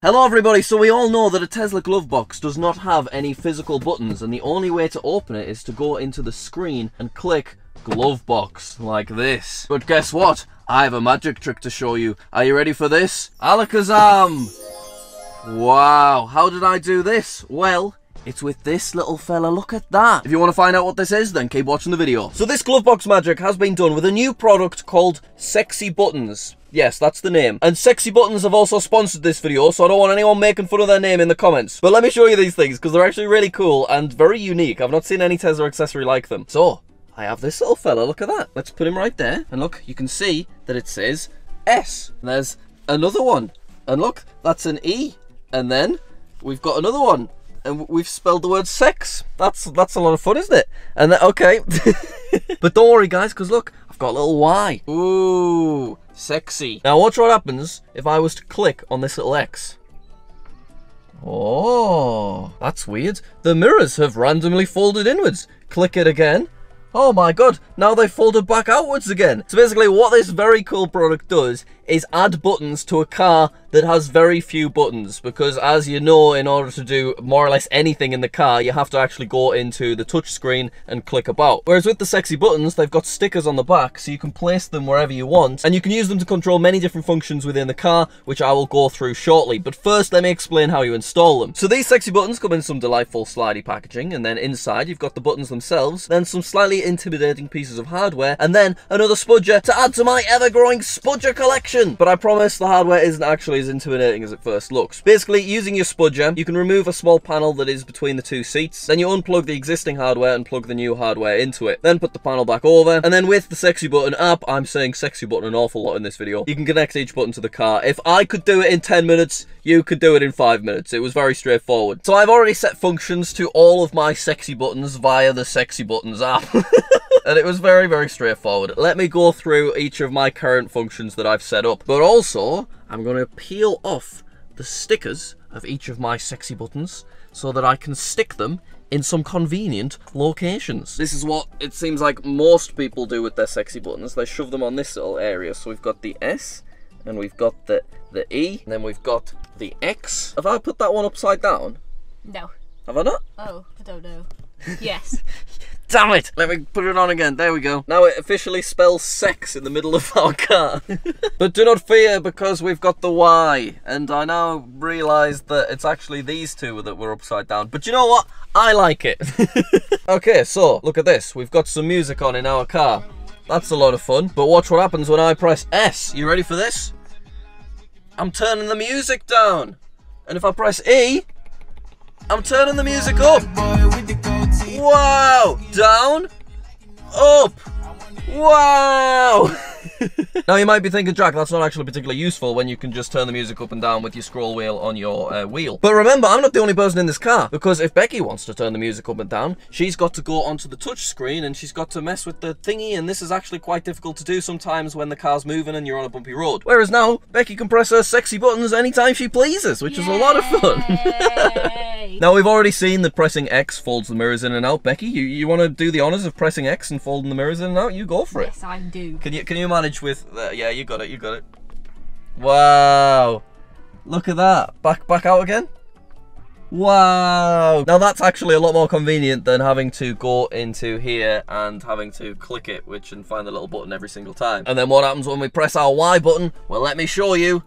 Hello everybody, so we all know that a Tesla glove box does not have any physical buttons, and the only way to open it is to go into the screen and click glove box, like this. But guess what? I have a magic trick to show you. Are you ready for this? Alakazam! Wow, how did I do this? Well, it's with this little fella, look at that. If you want to find out what this is, then keep watching the video. So this glove box magic has been done with a new product called Sexy Buttons. Yes, that's the name. And Sexy Buttons have also sponsored this video, so I don't want anyone making fun of their name in the comments. But let me show you these things, because they're actually really cool and very unique. I've not seen any Tesla accessory like them. So, I have this little fella, look at that. Let's put him right there. And look, you can see that it says S. And there's another one. And look, that's an E. And then, we've got another one. And we've spelled the word sex. That's a lot of fun, isn't it? And then, okay. But don't worry, guys, because look, I've got a little Y. Ooh, sexy. Now, watch what happens if I was to click on this little X. Oh, that's weird. The mirrors have randomly folded inwards. Click it again. Oh my god, now they've folded back outwards again. So basically what this very cool product does is add buttons to a car that has very few buttons, because as you know, in order to do more or less anything in the car, you have to actually go into the touch screen and click about. Whereas with the Sexy Buttons, they've got stickers on the back, so you can place them wherever you want, and you can use them to control many different functions within the car, which I will go through shortly. But first, let me explain how you install them. So these Sexy Buttons come in some delightful slidey packaging, and then inside you've got the buttons themselves, then some slightly intimidating pieces of hardware, and then another spudger to add to my ever-growing spudger collection. But I promise the hardware isn't actually as intimidating as it first looks. Basically, using your spudger, you can remove a small panel that is between the two seats, then you unplug the existing hardware and plug the new hardware into it, then put the panel back over, and then with the Sexy Button app, I'm saying Sexy Button an awful lot in this video, you can connect each button to the car. If I could do it in 10 minutes, you could do it in 5 minutes. It was very straightforward. So I've already set functions to all of my Sexy Buttons via the Sexy Buttons app. And it was very, very straightforward. Let me go through each of my current functions that I've set up. But also, I'm going to peel off the stickers of each of my Sexy Buttons so that I can stick them in some convenient locations. This is what it seems like most people do with their Sexy Buttons. They shove them on this little area. So we've got the S, and we've got the E, and then we've got the X. Have I put that one upside down? No. Have I not? Oh, I don't know. Yes. Damn it! Let me put it on again. There we go. Now it officially spells sex in the middle of our car. But do not fear, because we've got the Y. And I now realise that it's actually these two that were upside down. But you know what? I like it. Okay, so look at this. We've got some music on in our car. That's a lot of fun. But watch what happens when I press S. You ready for this? I'm turning the music down. And if I press E, I'm turning the music up. Wow! Down, up, wow! Now you might be thinking, Jack, that's not actually particularly useful when you can just turn the music up and down with your scroll wheel on your wheel. But remember, I'm not the only person in this car, because if Becky wants to turn the music up and down, she's got to go onto the touch screen and she's got to mess with the thingy, and this is actually quite difficult to do sometimes when the car's moving and you're on a bumpy road. Whereas now, Becky can press her Sexy Buttons anytime she pleases, which is a lot of fun. Now we've already seen that pressing X folds the mirrors in and out. Becky, you want to do the honours of pressing X and folding the mirrors in and out? You go for it. Yes, I do. Can you manage with yeah, you got it. Wow, look at that. Back out again. Wow. Now that's actually a lot more convenient than having to go into here and having to click it, and find the little button every single time. And then what happens when we press our Y button? Well, let me show you.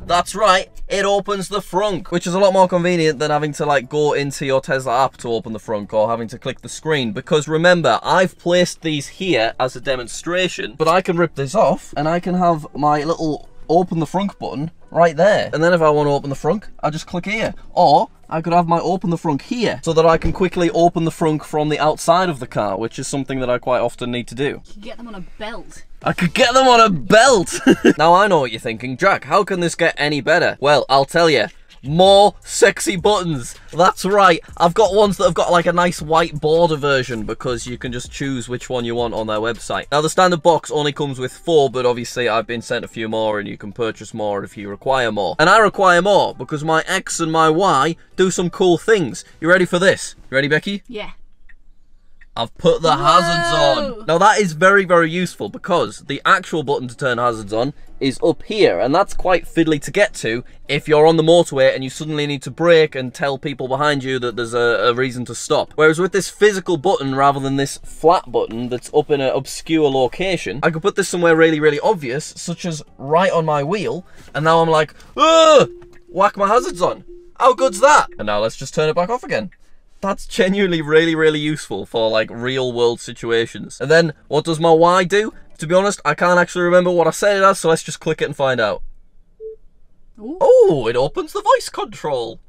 That's right, it opens the frunk, which is a lot more convenient than having to like go into your Tesla app to open the frunk or having to click the screen. Because remember, I've placed these here as a demonstration, but I can rip this off and I can have my little open the frunk button right there. And then if I want to open the frunk, I just click here. Or I could have my open the frunk here so that I can quickly open the frunk from the outside of the car, which is something that I quite often need to do. You can get them on a belt. I could get them on a belt! Now I know what you're thinking, Jack, how can this get any better? Well, I'll tell you. More Sexy Buttons. That's right, I've got ones that have got like a nice white border version, because you can just choose which one you want on their website. Now the standard box only comes with 4, but obviously I've been sent a few more and you can purchase more if you require more. And I require more because my X and my Y do some cool things. You ready for this? You ready, Becky? Yeah. I've put the hazards on. Now that is very, very useful because the actual button to turn hazards on is up here, and that's quite fiddly to get to if you're on the motorway and you suddenly need to brake and tell people behind you that there's a reason to stop. Whereas with this physical button rather than this flat button that's up in an obscure location, I could put this somewhere really, really obvious, such as right on my wheel, and now I'm like, ugh, whack my hazards on. How good's that? And now let's just turn it back off again. That's genuinely really, really useful for like real world situations. And then what does my Y do? To be honest, I can't actually remember what I said it as, so let's just click it and find out. Ooh. Oh, it opens the voice control.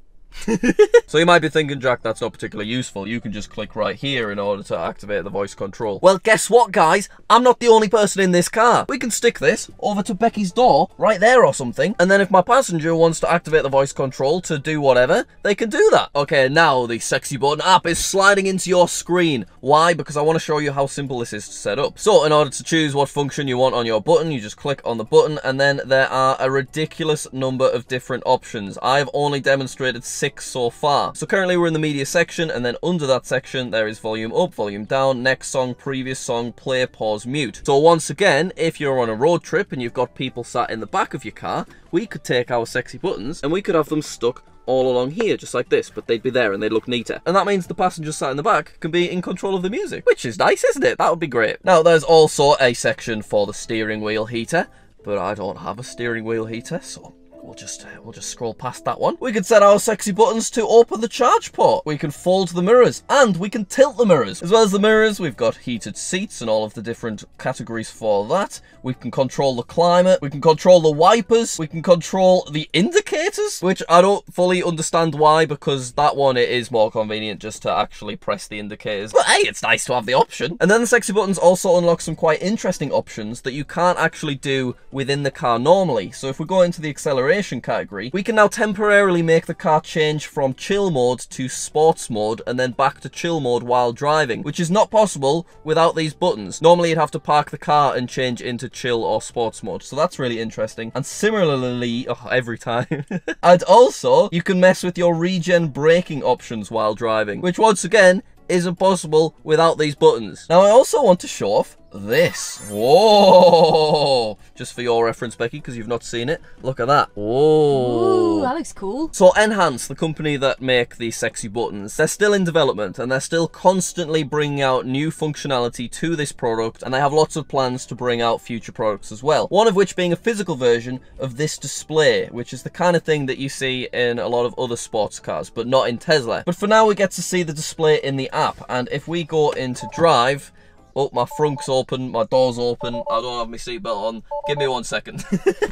So you might be thinking, Jack, that's not particularly useful. You can just click right here in order to activate the voice control. Well, guess what, guys? I'm not the only person in this car. We can stick this over to Becky's door right there or something. And then if my passenger wants to activate the voice control to do whatever, they can do that. Okay, now the sexy button app is sliding into your screen. Why? Because I want to show you how simple this is to set up. So in order to choose what function you want on your button, you just click on the button, and then there are a ridiculous number of different options. I've only demonstrated 6 so far. So currently we're in the media section, and then under that section there is volume up, volume down, next song, previous song, play, pause, mute. So once again, if you're on a road trip and you've got people sat in the back of your car, we could take our sexy buttons and we could have them stuck all along here, just like this, but they'd be there and they'd look neater. And that means the passenger sat in the back can be in control of the music, which is nice, isn't it? That would be great. Now, there's also a section for the steering wheel heater, but I don't have a steering wheel heater, so we'll just scroll past that one. We can set our sexy buttons to open the charge port. We can fold the mirrors, and we can tilt the mirrors. As well as the mirrors, we've got heated seats and all of the different categories for that. We can control the climate. We can control the wipers. We can control the indicators, which I don't fully understand why, because that one, it is more convenient just to actually press the indicators. But hey, it's nice to have the option. And then the sexy buttons also unlock some quite interesting options that you can't actually do within the car normally. So if we go into the acceleration category, we can now temporarily make the car change from chill mode to sports mode and then back to chill mode while driving, which is not possible without these buttons. Normally you'd have to park the car and change into chill or sports mode, so that's really interesting. And similarly, every time, and also you can mess with your regen braking options while driving, which once again isn't possible without these buttons. Now I also want to show off this. Whoa! Just for your reference, Becky, because you've not seen it. Look at that. Whoa! Ooh, that looks cool. So Enhance, the company that make these sexy buttons, they're still in development and they're still constantly bringing out new functionality to this product, and they have lots of plans to bring out future products as well. One of which being a physical version of this display, which is the kind of thing that you see in a lot of other sports cars, but not in Tesla. But for now, we get to see the display in the app, and if we go into Drive, oh, my front's open, my door's open, I don't have my seatbelt on. Give me 1 second.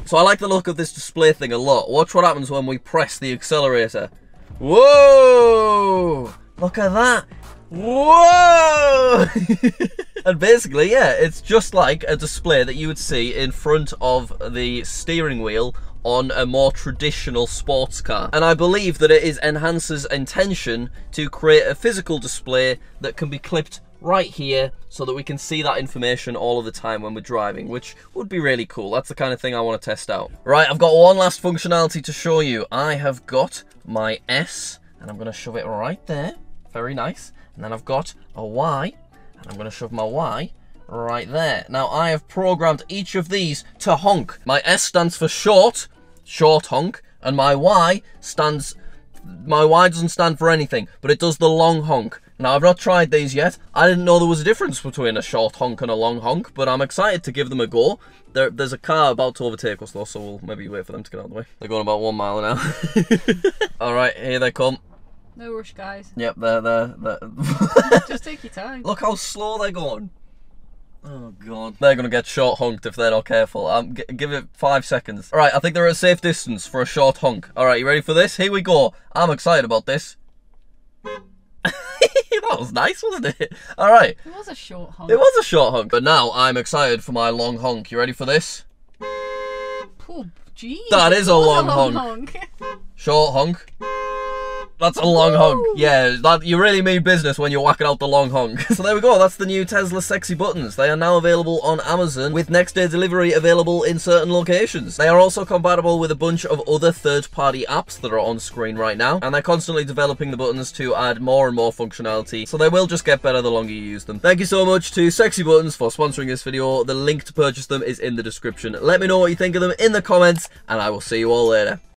So I like the look of this display thing a lot. Watch what happens when we press the accelerator. Whoa! Look at that. Whoa! And basically, yeah, it's just like a display that you would see in front of the steering wheel on a more traditional sports car. And I believe that it is Enhance's intention to create a physical display that can be clipped right here so that we can see that information all of the time when we're driving, which would be really cool. That's the kind of thing I want to test out. Right, I've got one last functionality to show you. I have got my S, and I'm going to shove it right there. Very nice. And then I've got a Y, and I'm going to shove my Y right there. Now, I have programmed each of these to honk. My S stands for short honk, and my Y doesn't stand for anything, but it does the long honk. Now, I've not tried these yet. I didn't know there was a difference between a short honk and a long honk, but I'm excited to give them a go. There's a car about to overtake us though, so we'll maybe wait for them to get out of the way. They're going about 1 mile an hour. Alright, here they come. No rush, guys. Yep, they're Just take your time. Look how slow they're going. Oh god. They're gonna get short honked if they're not careful. Give it 5 seconds. Alright, I think they're at a safe distance for a short honk. Alright, you ready for this? Here we go. I'm excited about this. That was nice, wasn't it? Alright. It was a short honk. It was a short honk, but now I'm excited for my long honk. You ready for this? Oh, geez. That is a long honk. honk. Short honk. That's a long honk. Yeah, you really mean business when you're whacking out the long honk. So there we go. That's the new Tesla sexy buttons. They are now available on Amazon with next day delivery available in certain locations. They are also compatible with a bunch of other third-party apps that are on screen right now, and they're constantly developing the buttons to add more and more functionality, so they will just get better the longer you use them. Thank you so much to Sexy Buttons for sponsoring this video. The link to purchase them is in the description. Let me know what you think of them in the comments, and I will see you all later.